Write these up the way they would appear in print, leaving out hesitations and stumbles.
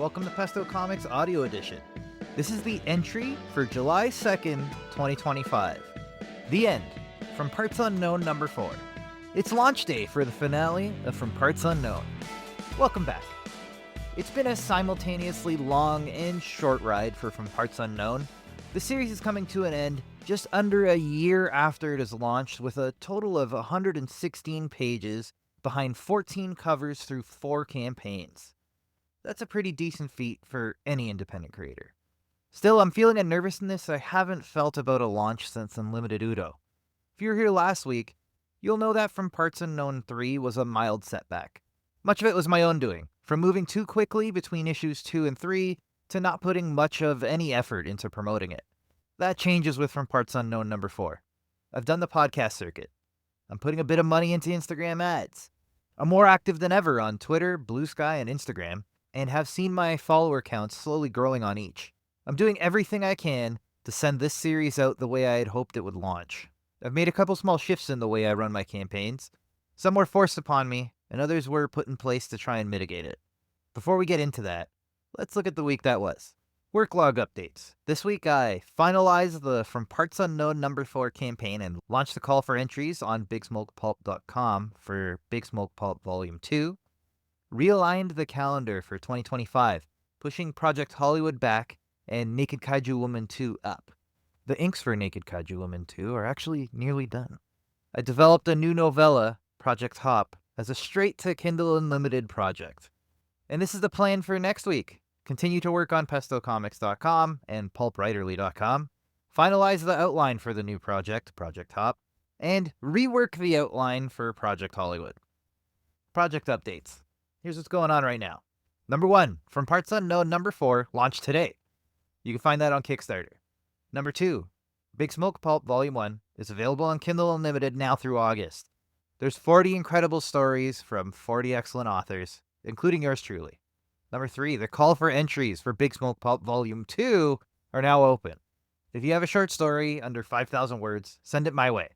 welcome to Pesto Comics Audio Edition. This is the entry for July 2nd, 2025. The End, From Parts Unknown number 4. It's launch day for the finale of From Parts Unknown. Welcome back. It's been a simultaneously long and short ride for From Parts Unknown. The series is coming to an end just under a year after it is launched, with a total of 116 pages behind 14 covers through 4 campaigns. That's a pretty decent feat for any independent creator. Still, I'm feeling a nervousness I haven't felt about a launch since Unlimited Udo. If you were here last week, you'll know that From Parts Unknown 3 was a mild setback. Much of it was my own doing, from moving too quickly between issues 2 and 3 to not putting much of any effort into promoting it. That changes with From Parts Unknown number 4. I've done the podcast circuit. I'm putting a bit of money into Instagram ads. I'm more active than ever on Twitter, Blue Sky, and Instagram, and have seen my follower counts slowly growing on each. I'm doing everything I can to send this series out the way I had hoped it would launch. I've made a couple small shifts in the way I run my campaigns. Some were forced upon me, and others were put in place to try and mitigate it. Before we get into that, let's look at the week that was. Worklog Updates. This week I finalized the From Parts Unknown number 4 campaign and launched the call for entries on bigsmokepulp.com for Big Smoke Pulp Volume 2. Realigned the calendar for 2025, pushing Project Hollywood back and Naked Kaiju Woman 2 up. The inks for Naked Kaiju Woman 2 are actually nearly done. I developed a new novella, Project Hop, as a straight-to-Kindle Unlimited project. And this is the plan for next week. Continue to work on pestocomics.com and pulpwriterly.com, finalize the outline for the new project, Project Hop, and rework the outline for Project Hollywood. Project updates. Here's what's going on right now. Number 1, From Parts Unknown number 4, launched today. You can find that on Kickstarter. Number 2, Big Smoke Pulp Volume 1 is available on Kindle Unlimited now through August. There's 40 incredible stories from 40 excellent authors, including yours truly. Number 3, the call for entries for Big Smoke Pulp Volume 2 are now open. If you have a short story under 5,000 words, send it my way.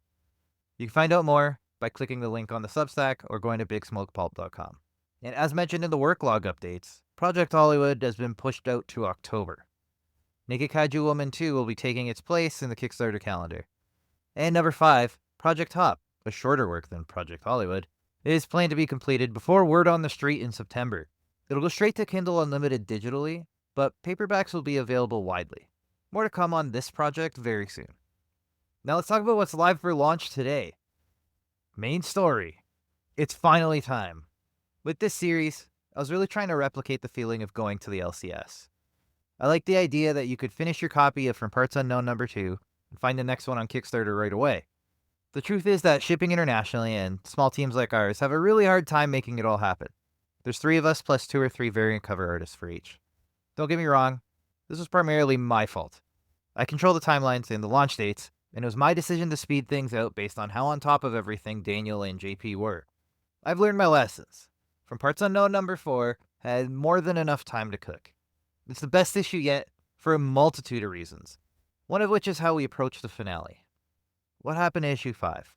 You can find out more by clicking the link on the Substack or going to bigsmokepulp.com. And as mentioned in the Worklog Updates, Project Hollywood has been pushed out to October. Naked Kaiju Woman 2 will be taking its place in the Kickstarter calendar. And number 5, Project Hop, a shorter work than Project Hollywood, is planned to be completed before Word on the Street in September. It'll go straight to Kindle Unlimited digitally, but paperbacks will be available widely. More to come on this project very soon. Now let's talk about what's live for launch today. Main story. It's finally time. With this series, I was really trying to replicate the feeling of going to the LCS. I like the idea that you could finish your copy of From Parts Unknown number 2 and find the next one on Kickstarter right away. The truth is that shipping internationally and small teams like ours have a really hard time making it all happen. There's 3 of us plus 2 or 3 variant cover artists for each. Don't get me wrong, this was primarily my fault. I control the timelines and the launch dates, and it was my decision to speed things out based on how on top of everything Daniel and JP were. I've learned my lessons. From Parts Unknown number 4 had more than enough time to cook. It's the best issue yet for a multitude of reasons, one of which is how we approach the finale. What happened to issue 5?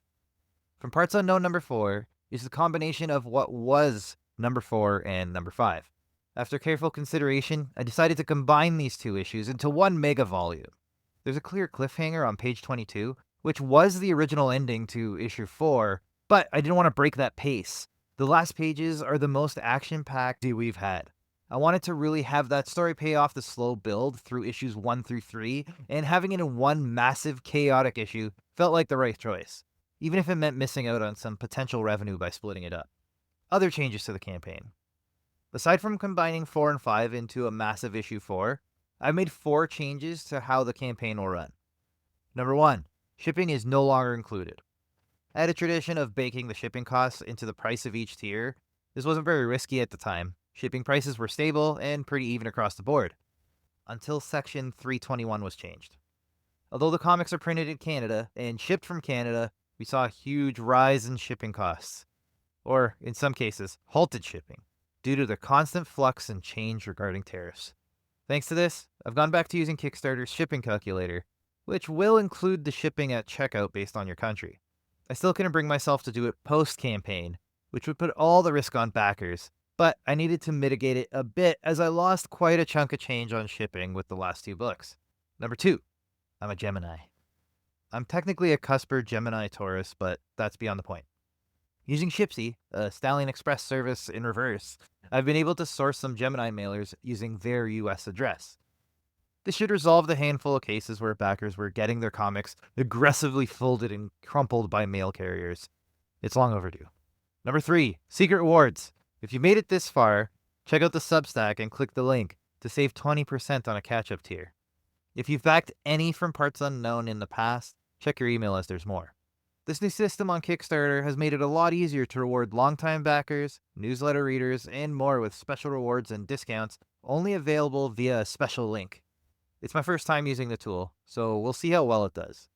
From Parts Unknown number 4 is the combination of what was number 4 and number 5. After careful consideration, I decided to combine these 2 issues into one mega volume. There's a clear cliffhanger on page 22, which was the original ending to issue 4, but I didn't want to break that pace. The last pages are the most action-packed we've had. I wanted to really have that story pay off the slow build through issues 1 through 3, and having it in one massive, chaotic issue felt like the right choice, even if it meant missing out on some potential revenue by splitting it up. Other changes to the campaign. Aside from combining 4 and 5 into a massive issue 4, I've made 4 changes to how the campaign will run. Number 1, shipping is no longer included. I had a tradition of baking the shipping costs into the price of each tier. This wasn't very risky at the time. Shipping prices were stable and pretty even across the board, until Section 321 was changed. Although the comics are printed in Canada and shipped from Canada, we saw a huge rise in shipping costs. Or, in some cases, halted shipping, due to the constant flux and change regarding tariffs. Thanks to this, I've gone back to using Kickstarter's shipping calculator, which will include the shipping at checkout based on your country. I still couldn't bring myself to do it post-campaign, which would put all the risk on backers, but I needed to mitigate it a bit as I lost quite a chunk of change on shipping with the last 2 books. Number 2, I'm a Gemini. I'm technically a cusper Gemini Taurus, but that's beyond the point. Using Shipsy, a Stallion Express service in reverse, I've been able to source some Gemini mailers using their US address. This should resolve the handful of cases where backers were getting their comics aggressively folded and crumpled by mail carriers. It's long overdue. Number 3, Secret Rewards. If you made it this far, check out the Substack and click the link to save 20% on a catch-up tier. If you've backed any from Parts Unknown in the past, check your email as there's more. This new system on Kickstarter has made it a lot easier to reward longtime backers, newsletter readers, and more with special rewards and discounts only available via a special link. It's my first time using the tool, so we'll see how well it does.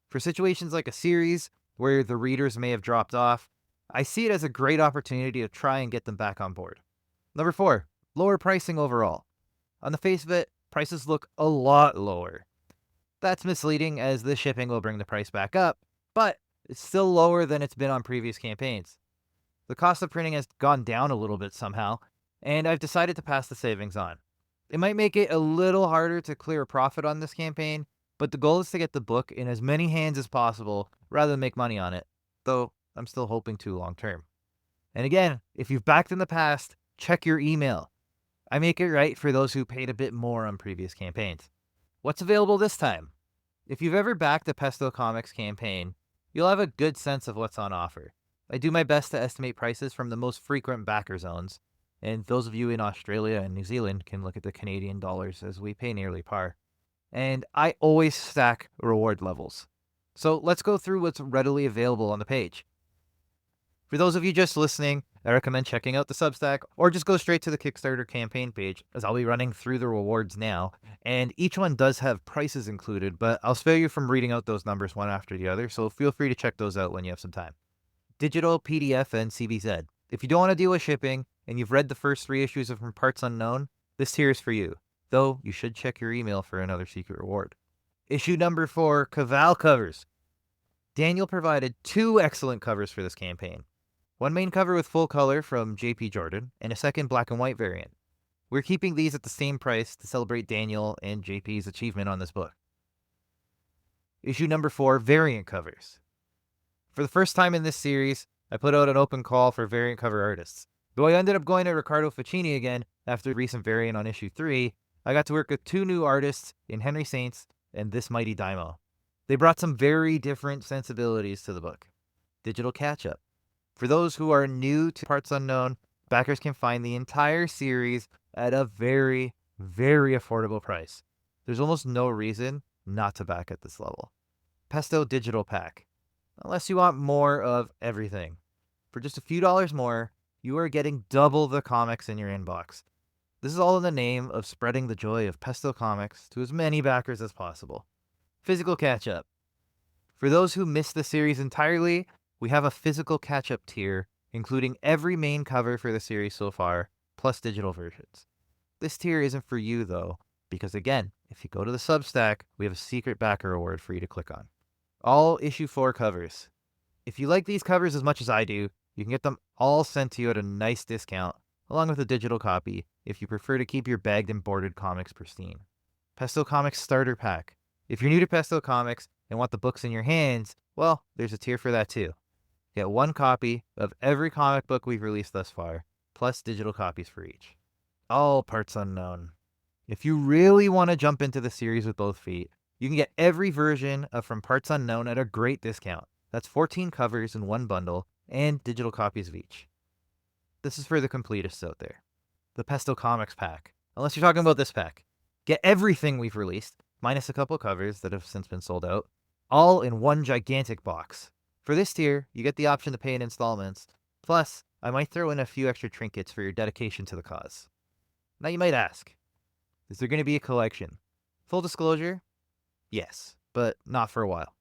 For situations like a series where the readers may have dropped off, I see it as a great opportunity to try and get them back on board. Number 4, lower pricing overall. On the face of it, prices look a lot lower. That's misleading as the shipping will bring the price back up, but it's still lower than it's been on previous campaigns. The cost of printing has gone down a little bit somehow, and I've decided to pass the savings on. It might make it a little harder to clear a profit on this campaign, but the goal is to get the book in as many hands as possible rather than make money on it, though I'm still hoping to long term. And again, if you've backed in the past, check your email. I make it right for those who paid a bit more on previous campaigns. What's available this time? If you've ever backed a Pesto Comics campaign, you'll have a good sense of what's on offer. I do my best to estimate prices from the most frequent backer zones, and those of you in Australia and New Zealand can look at the Canadian dollars as we pay nearly par. And I always stack reward levels. So let's go through what's readily available on the page. For those of you just listening, I recommend checking out the Substack or just go straight to the Kickstarter campaign page as I'll be running through the rewards now. And each one does have prices included, but I'll spare you from reading out those numbers one after the other, so feel free to check those out when you have some time. Digital, PDF, and CBZ. If you don't want to deal with shipping and you've read the first 3 issues of From Parts Unknown, this tier is for you, though you should check your email for another secret reward. Issue number 4, Caval covers. Daniel provided 2 excellent covers for this campaign. One main cover with full color from JP Jordan, and a second black and white variant. We're keeping these at the same price to celebrate Daniel and JP's achievement on this book. Issue number 4, variant covers. For the first time in this series, I put out an open call for variant cover artists. Though I ended up going to Riccardo Ficini again after the recent variant on issue 3, I got to work with 2 new artists in Henry Saints and This Mighty Daimo. They brought some very different sensibilities to the book. Digital catch-up. For those who are new to Parts Unknown, backers can find the entire series at a very, very affordable price. There's almost no reason not to back at this level. Pesto Digital Pack. Unless you want more of everything. For just a few dollars more, you are getting double the comics in your inbox. This is all in the name of spreading the joy of Pesto Comics to as many backers as possible. Physical catch-up. For those who missed the series entirely, we have a physical catch-up tier, including every main cover for the series so far, plus digital versions. This tier isn't for you, though, because again, if you go to the Substack, we have a secret backer reward for you to click on. All issue 4 covers. If you like these covers as much as I do, you can get them all sent to you at a nice discount, along with a digital copy, if you prefer to keep your bagged and boarded comics pristine. Pesto Comics Starter Pack. If you're new to Pesto Comics and want the books in your hands, well, there's a tier for that too. Get 1 copy of every comic book we've released thus far, plus digital copies for each. All Parts Unknown. If you really want to jump into the series with both feet, you can get every version of From Parts Unknown at a great discount. That's 14 covers in 1 bundle, and digital copies of each. This is for the completists out there. The Pesto Comics Pack. Unless you're talking about this pack. Get everything we've released, minus a couple covers that have since been sold out, all in 1 gigantic box. For this tier, you get the option to pay in installments, plus I might throw in a few extra trinkets for your dedication to the cause. Now you might ask, is there going to be a collection? Full disclosure, yes, but not for a while.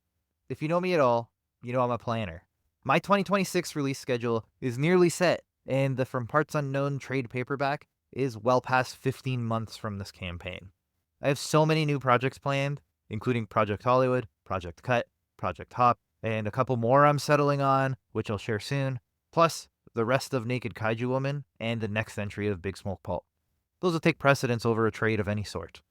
If you know me at all, you know I'm a planner. My 2026 release schedule is nearly set, and the From Parts Unknown trade paperback is well past 15 months from this campaign. I have so many new projects planned, including Project Hollywood, Project Cut, Project Hop, and a couple more I'm settling on, which I'll share soon. Plus, the rest of Naked Kaiju Woman and the next entry of Big Smoke Pulp. Those will take precedence over a trade of any sort.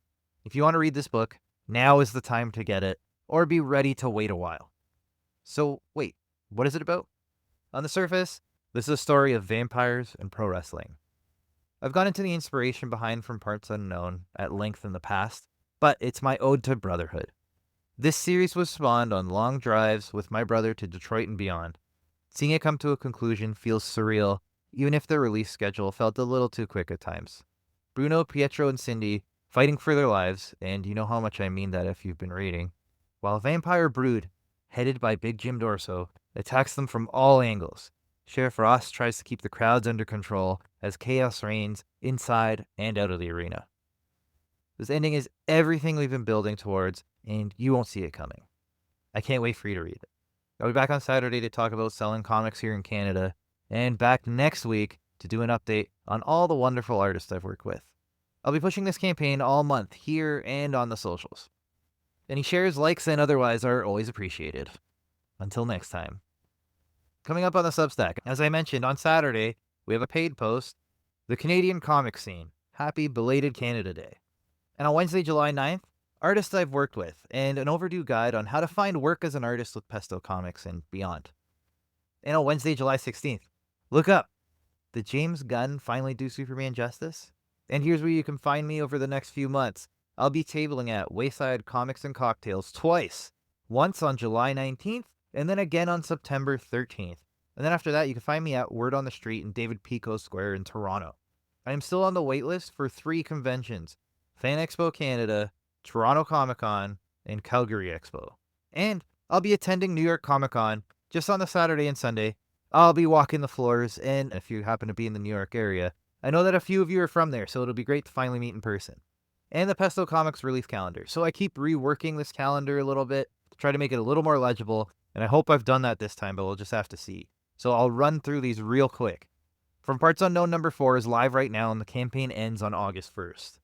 If you want to read this book, now is the time to get it, or be ready to wait a while. So wait, what is it about? On the surface, this is a story of vampires and pro wrestling. I've gone into the inspiration behind From Parts Unknown at length in the past, but it's my ode to brotherhood. This series was spawned on long drives with my brother to Detroit and beyond. Seeing it come to a conclusion feels surreal, even if the release schedule felt a little too quick at times. Bruno, Pietro, and Cindy fighting for their lives, and you know how much I mean that if you've been reading, while a vampire brood, headed by Big Jim Dorso, attacks them from all angles. Sheriff Ross tries to keep the crowds under control as chaos reigns inside and out of the arena. This ending is everything we've been building towards, and you won't see it coming. I can't wait for you to read it. I'll be back on Saturday to talk about selling comics here in Canada, and back next week to do an update on all the wonderful artists I've worked with. I'll be pushing this campaign all month here and on the socials. Any shares, likes, and otherwise are always appreciated. Until next time. Coming up on the Substack, as I mentioned, on Saturday, we have a paid post, The Canadian Comic Scene. Happy belated Canada Day. And on Wednesday, July 9th, artists I've worked with, and an overdue guide on how to find work as an artist with Pesto Comics and beyond. And on Wednesday, July 16th, look up. Did James Gunn finally do Superman justice? And here's where you can find me over the next few months. I'll be tabling at Wayside Comics and Cocktails twice. Once on July 19th, and then again on September 13th. And then after that, you can find me at Word on the Street in David Pico Square in Toronto. I am still on the waitlist for 3 conventions: Fan Expo Canada, Toronto Comic Con, and Calgary Expo. And I'll be attending New York Comic Con just on the Saturday and Sunday. I'll be walking the floors, and if you happen to be in the New York area, I know that a few of you are from there, so it'll be great to finally meet in person. And the Pesto Comics release calendar. So I keep reworking this calendar a little bit to try to make it a little more legible, and I hope I've done that this time, but we'll just have to see. So I'll run through these real quick. From Parts Unknown number 4 is live right now, and the campaign ends on August 1st.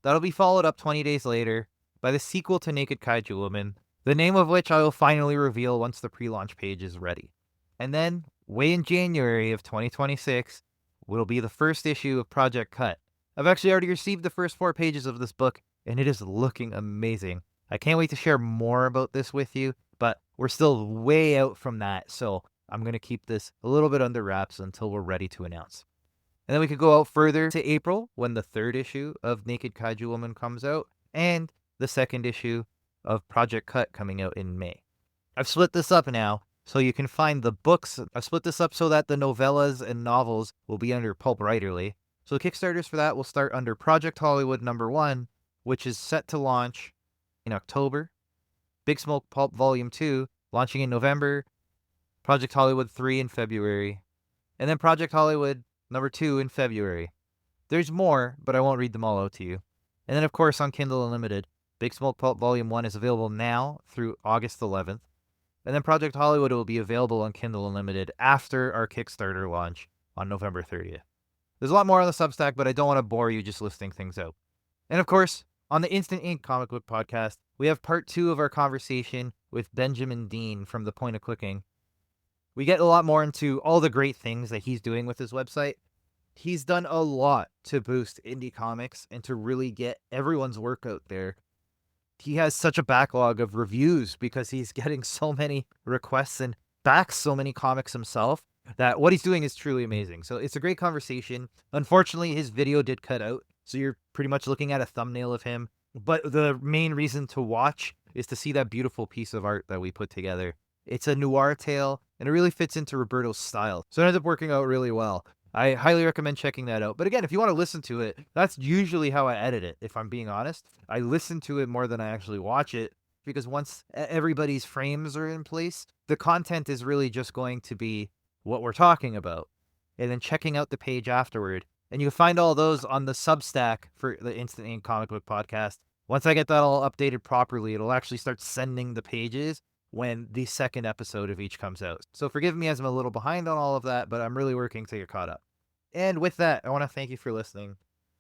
That'll be followed up 20 days later by the sequel to Naked Kaiju Woman, the name of which I will finally reveal once the pre-launch page is ready. And then, way in January of 2026, will be the first issue of Project Cut. I've actually already received the first 4 pages of this book, and it is looking amazing. I can't wait to share more about this with you, but we're still way out from that, so I'm going to keep this a little bit under wraps until we're ready to announce. And then we could go out further to April, when the 3rd issue of Naked Kaiju Woman comes out, and the 2nd issue of Project Cut coming out in May. I've split this up now, so you can find the books. I've split this up so that the novellas and novels will be under Pulp Writerly. So the Kickstarters for that will start under Project Hollywood number 1, which is set to launch in October. Big Smoke Pulp Volume 2, launching in November. Project Hollywood 3 in February. And then Project Hollywood number 2 in February. There's more, but I won't read them all out to you. And then, of course, on Kindle Unlimited, Big Smoke Pulp Volume 1 is available now through August 11th. And then Project Hollywood will be available on Kindle Unlimited after our Kickstarter launch on November 30th. There's a lot more on the Substack, but I don't want to bore you just listing things out. And of course, on the Instant Ink Comic Book Podcast, we have part 2 of our conversation with Benjamin Dean from The Point of Clicking. We get a lot more into all the great things that he's doing with his website. He's done a lot to boost indie comics and to really get everyone's work out there. He has such a backlog of reviews because he's getting so many requests and backs so many comics himself that what he's doing is truly amazing. So it's a great conversation. Unfortunately, his video did cut out, so you're pretty much looking at a thumbnail of him. But the main reason to watch is to see that beautiful piece of art that we put together. It's a noir tale, and it really fits into Roberto's style. So it ends up working out really well. I highly recommend checking that out. But again, if you want to listen to it, that's usually how I edit it, if I'm being honest. I listen to it more than I actually watch it, because once everybody's frames are in place, the content is really just going to be what we're talking about, and then checking out the page afterward. And you can find all those on the Substack for the Instant Ink Comic Book Podcast. Once I get that all updated properly, it'll actually start sending the pages when the 2nd episode of each comes out. So forgive me as I'm a little behind on all of that, but I'm really working to get caught up. And with that, I want to thank you for listening.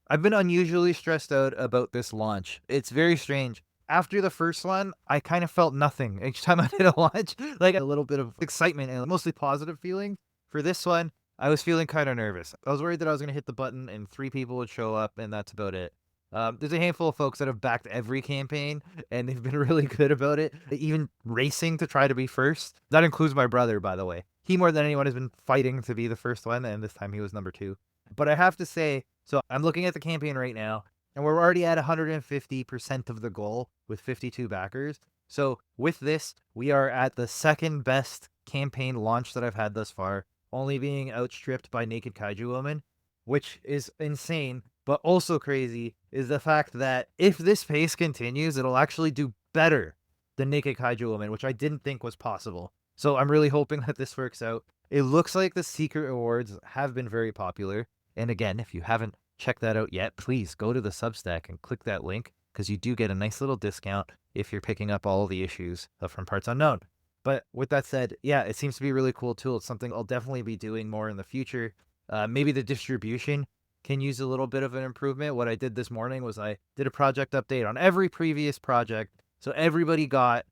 I've been unusually stressed out about this launch. It's very strange. After the first one, I kind of felt nothing. Each time I did a launch, like a little bit of excitement and mostly positive feeling. For this one, I was feeling kind of nervous. I was worried that I was going to hit the button and 3 people would show up, and that's about it. There's a handful of folks that have backed every campaign, and they've been really good about it, even racing to try to be first. That includes my brother, by the way. He, more than anyone, has been fighting to be the first one, and this time he was number 2. But I have to say, so I'm looking at the campaign right now, and we're already at 150% of the goal with 52 backers. So with this, we are at the second best campaign launch that I've had thus far, only being outstripped by Naked Kaiju Woman, which is insane. But also crazy is the fact that if this pace continues, it'll actually do better than Naked Kaiju Woman, which I didn't think was possible. So I'm really hoping that this works out. It looks like the secret awards have been very popular. And again, if you haven't checked that out yet, please go to the Substack and click that link, because you do get a nice little discount if you're picking up all the issues from Parts Unknown. But with that said, yeah, it seems to be a really cool tool. It's something I'll definitely be doing more in the future. Maybe the distribution can use a little bit of an improvement. What I did this morning was I did a project update on every previous project. So everybody got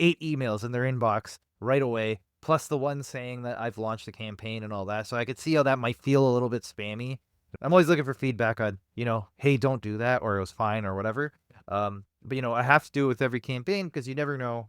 8 emails in their inbox right away, plus the one saying that I've launched a campaign and all that. So I could see how that might feel a little bit spammy. I'm always looking for feedback on, hey, don't do that, or it was fine, or whatever. But, I have to do it with every campaign, because you never know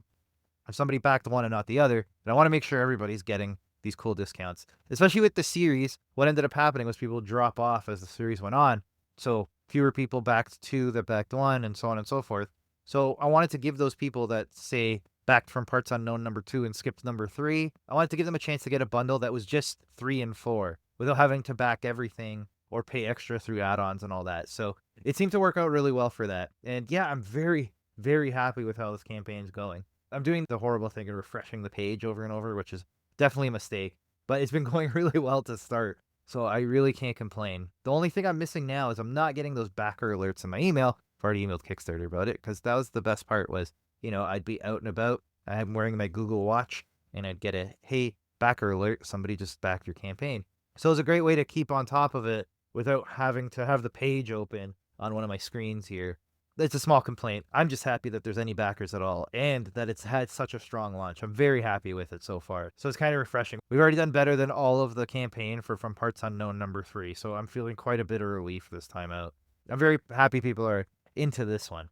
if somebody backed one and not the other. And I want to make sure everybody's getting these cool discounts, especially with the series. What ended up happening was people drop off as the series went on. So fewer people backed 2 that backed 1, and so on and so forth. So I wanted to give those people that, say, backed from Parts Unknown number 2 and skipped number 3, I wanted to give them a chance to get a bundle that was just 3 and 4 without having to back everything or pay extra through add-ons and all that. So it seemed to work out really well for that. And yeah, I'm very, very happy with how this campaign's going. I'm doing the horrible thing of refreshing the page over and over, which is definitely a mistake, but it's been going really well to start. So I really can't complain. The only thing I'm missing now is I'm not getting those backer alerts in my email. I've already emailed Kickstarter about it, because that was the best part was, I'd be out and about. I'm wearing my Google Watch, and I'd get a, hey, backer alert, somebody just backed your campaign. So it's a great way to keep on top of it without having to have the page open on one of my screens here. It's a small complaint. I'm just happy that there's any backers at all, and that it's had such a strong launch. I'm very happy with it so far. So it's kind of refreshing. We've already done better than all of the campaign from Parts Unknown number 3, so I'm feeling quite a bit of relief this time out. I'm very happy people are into this one.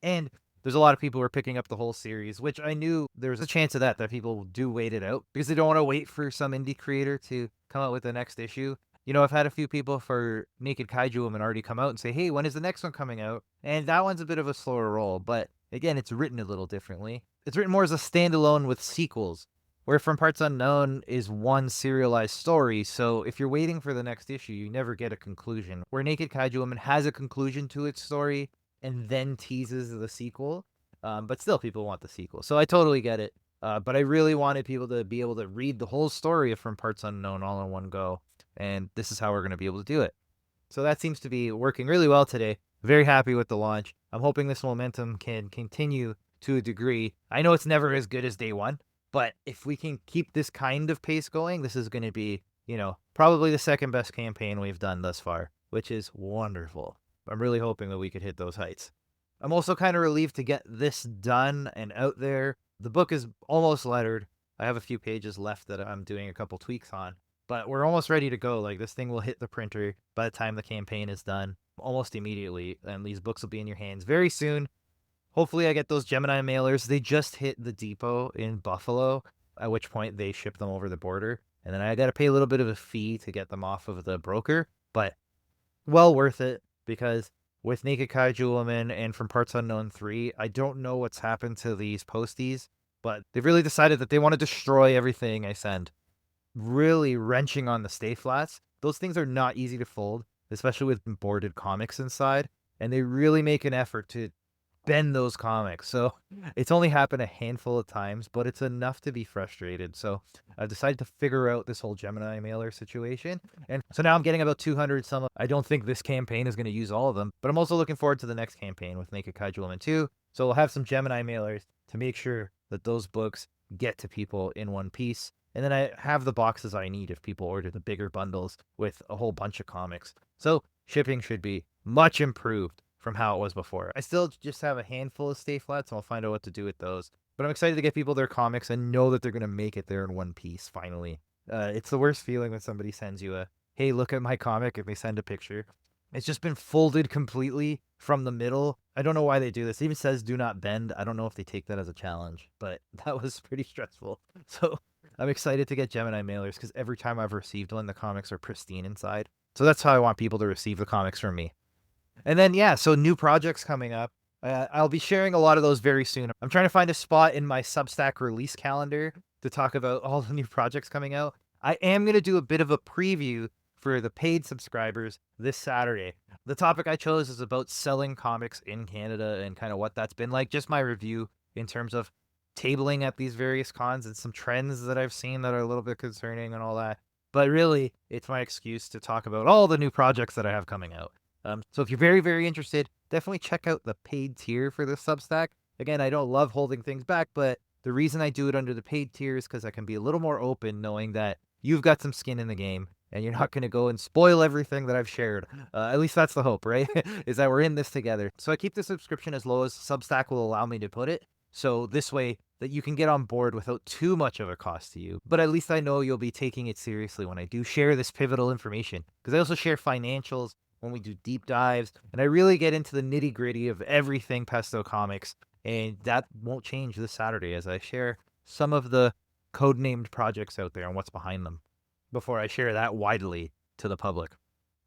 And there's a lot of people who are picking up the whole series, which I knew there was a chance of that people do wait it out, because they don't want to wait for some indie creator to come out with the next issue. I've had a few people for Naked Kaiju Woman already come out and say, hey, when is the next one coming out? And that one's a bit of a slower roll, but again, it's written a little differently. It's written more as a standalone with sequels, where From Parts Unknown is one serialized story. So if you're waiting for the next issue, you never get a conclusion. Where Naked Kaiju Woman has a conclusion to its story and then teases the sequel, but still people want the sequel. So I totally get it. But I really wanted people to be able to read the whole story of From Parts Unknown all in one go. And this is how we're going to be able to do it. So that seems to be working really well today. Very happy with the launch. I'm hoping this momentum can continue to a degree. I know it's never as good as day one, but if we can keep this kind of pace going, this is going to be, probably the second best campaign we've done thus far, which is wonderful. I'm really hoping that we could hit those heights. I'm also kind of relieved to get this done and out there. The book is almost lettered. I have a few pages left that I'm doing a couple tweaks on, but we're almost ready to go. Like, this thing will hit the printer by the time the campaign is done, almost immediately, and these books will be in your hands very soon. Hopefully I get those Gemini mailers. They just hit the depot in Buffalo, at which point they ship them over the border, and then I got to pay a little bit of a fee to get them off of the broker, but well worth it, because with Naked Kaiju Woman and From Parts Unknown 3, I don't know what's happened to these posties, but they've really decided that they want to destroy everything I send. Really wrenching on the stay flats. Those things are not easy to fold, especially with boarded comics inside, and they really make an effort to bend those comics. So it's only happened a handful of times, but it's enough to be frustrated. So I've decided to figure out this whole Gemini mailer situation. And so now I'm getting about 200 some. I don't think this campaign is going to use all of them, but I'm also looking forward to the next campaign with Naked Kaiju Woman 2. So we'll have some Gemini mailers to make sure that those books get to people in one piece. And then I have the boxes I need if people order the bigger bundles with a whole bunch of comics. So shipping should be much improved from how it was before. I still just have a handful of stay flats, and I'll find out what to do with those. But I'm excited to get people their comics and know that they're going to make it there in one piece, finally. It's the worst feeling when somebody sends you a, hey, look at my comic, and they send a picture. It's just been folded completely from the middle. I don't know why they do this. It even says do not bend. I don't know if they take that as a challenge, but that was pretty stressful. So I'm excited to get Gemini mailers because every time I've received one, the comics are pristine inside. So that's how I want people to receive the comics from me. And then, yeah, so new projects coming up. I'll be sharing a lot of those very soon. I'm trying to find a spot in my Substack release calendar to talk about all the new projects coming out. I am going to do a bit of a preview for the paid subscribers this Saturday. The topic I chose is about selling comics in Canada and kind of what that's been like. Just my review in terms of tabling at these various cons and some trends that I've seen that are a little bit concerning and all that. But really, it's my excuse to talk about all the new projects that I have coming out. So if you're very, very interested, definitely check out the paid tier for the Substack. Again, I don't love holding things back, but the reason I do it under the paid tier is because I can be a little more open knowing that you've got some skin in the game and you're not going to go and spoil everything that I've shared. At least that's the hope, right? Is that we're in this together. So I keep the subscription as low as Substack will allow me to put it. So this way that you can get on board without too much of a cost to you. But at least I know you'll be taking it seriously when I do share this pivotal information. Because I also share financials when we do deep dives. And I really get into the nitty gritty of everything Pesto Comics. And that won't change this Saturday as I share some of the codenamed projects out there and what's behind them before I share that widely to the public.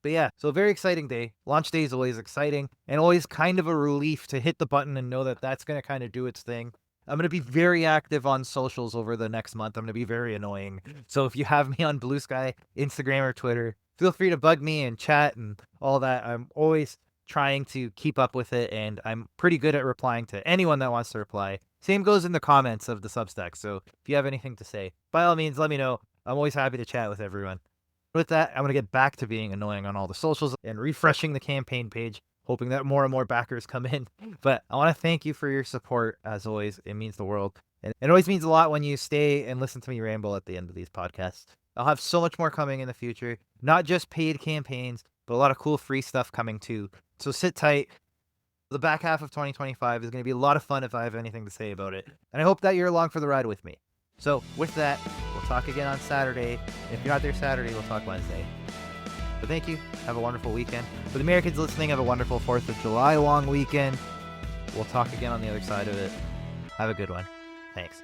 But yeah, so very exciting day. Launch day is always exciting and always kind of a relief to hit the button and know that that's going to kind of do its thing. I'm going to be very active on socials over the next month. I'm going to be very annoying. So if you have me on Blue Sky, Instagram, or Twitter, feel free to bug me and chat and all that. I'm always trying to keep up with it, and I'm pretty good at replying to anyone that wants to reply. Same goes in the comments of the Substack. So if you have anything to say, by all means, let me know. I'm always happy to chat with everyone. With that, I'm going to get back to being annoying on all the socials and refreshing the campaign page, hoping that more and more backers come in. But I want to thank you for your support, as always. It means the world. And it always means a lot when you stay and listen to me ramble at the end of these podcasts. I'll have so much more coming in the future. Not just paid campaigns, but a lot of cool free stuff coming too. So sit tight. The back half of 2025 is going to be a lot of fun if I have anything to say about it. And I hope that you're along for the ride with me. So with that, we'll talk again on Saturday. If you're not there Saturday, we'll talk Wednesday. But thank you. Have a wonderful weekend. For the Americans listening, have a wonderful 4th of July long weekend. We'll talk again on the other side of it. Have a good one. Thanks.